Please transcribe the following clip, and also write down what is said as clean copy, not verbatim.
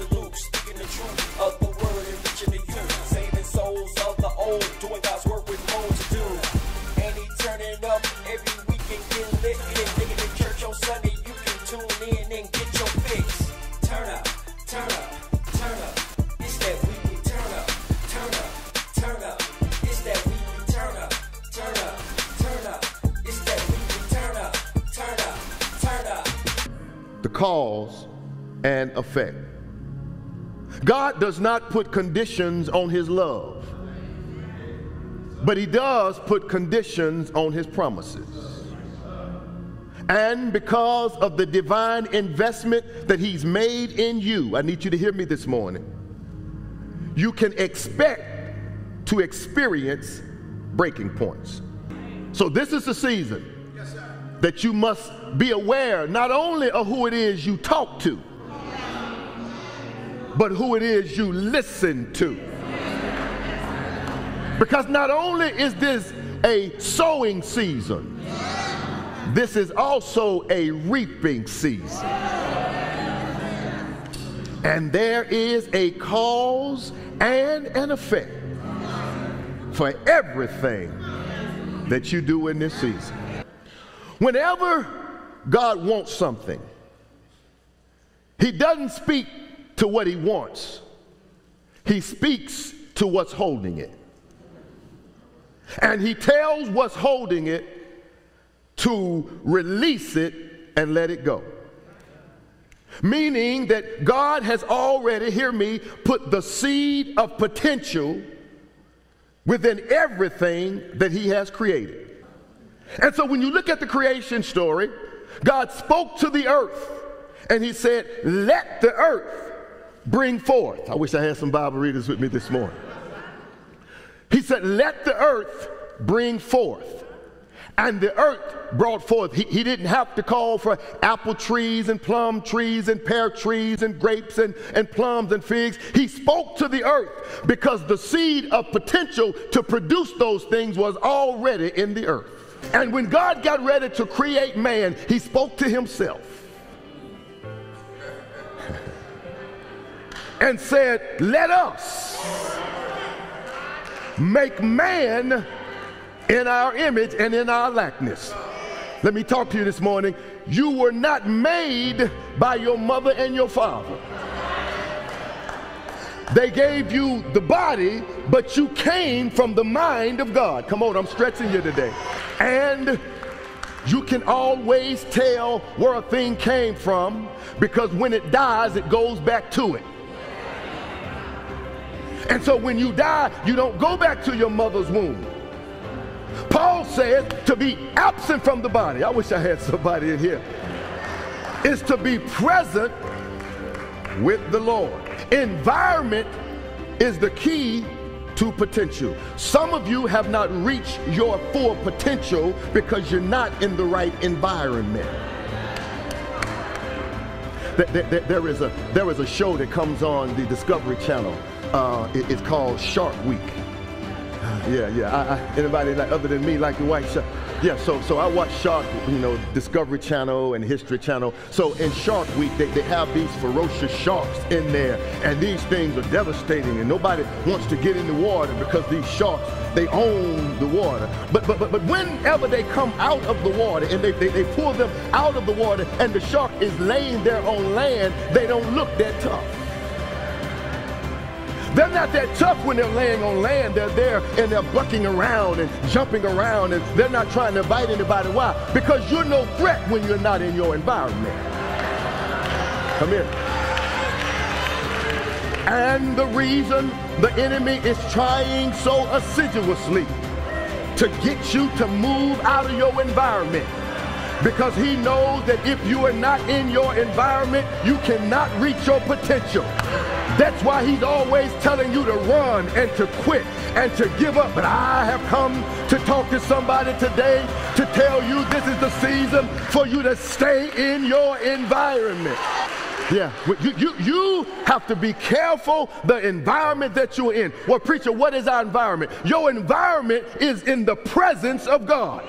to lose, speaking the truth of the word and reaching the youth, saving souls of the old, doing God's work with more to do. And he turning up every weekend, get lit, nigga in church on Sunday, you can tune in and get your fix. Turn up, turn up, turn up. It's that weekly turn up, turn up, turn up. It's that weekly turn up, turn up, turn up. It's that weekly turn up, turn up, turn up. The cause and effect. God does not put conditions on his love, but he does put conditions on his promises. And because of the divine investment that he's made in you, I need you to hear me this morning, you can expect to experience breaking points. So this is the season that you must be aware not only of who it is you talk to, but who it is you listen to. Because not only is this a sowing season, this is also a reaping season. And there is a cause and an effect for everything that you do in this season. Whenever God wants something, he doesn't speak to what he wants. He speaks to what's holding it. And he tells what's holding it to release it and let it go. Meaning that God has already, hear me, put the seed of potential within everything that he has created. And so when you look at the creation story, God spoke to the earth and he said, let the earth bring forth. I wish I had some Bible readers with me this morning. He said, let the earth bring forth. And the earth brought forth. He didn't have to call for apple trees and plum trees and pear trees and grapes and plums and figs. He spoke to the earth because the seed of potential to produce those things was already in the earth. And when God got ready to create man, he spoke to himself and said, let us make man in our image and in our likeness. Let me talk to you this morning. You were not made by your mother and your father. They gave you the body, but you came from the mind of God. Come on, I'm stretching you today. And you can always tell where a thing came from because when it dies, it goes back to it. And so when you die, you don't go back to your mother's womb. Paul said to be absent from the body, I wish I had somebody in here, is to be present with the Lord. Environment is the key to potential. Some of you have not reached your full potential because you're not in the right environment. There is a show that comes on the Discovery Channel. It's called Shark Week. Anybody like other than me like the white shark? Yeah, so I watch Shark, Discovery Channel and History Channel. So in Shark Week, they have these ferocious sharks in there, and these things are devastating, and nobody wants to get in the water because these sharks, they own the water. But whenever they come out of the water and they pull them out of the water and the shark is laying there on land, they don't look that tough. They're not that tough when they're laying on land. They're there and they're bucking around and jumping around, and they're not trying to bite anybody. Why? Because you're no threat when you're not in your environment. Come here. And the reason the enemy is trying so assiduously to get you to move out of your environment, because he knows that if you are not in your environment, you cannot reach your potential. That's why he's always telling you to run and to quit and to give up. But I have come to talk to somebody today to tell you this is the season for you to stay in your environment. Yeah, you have to be careful the environment that you're in. Well, preacher, what is our environment? Your environment is in the presence of God.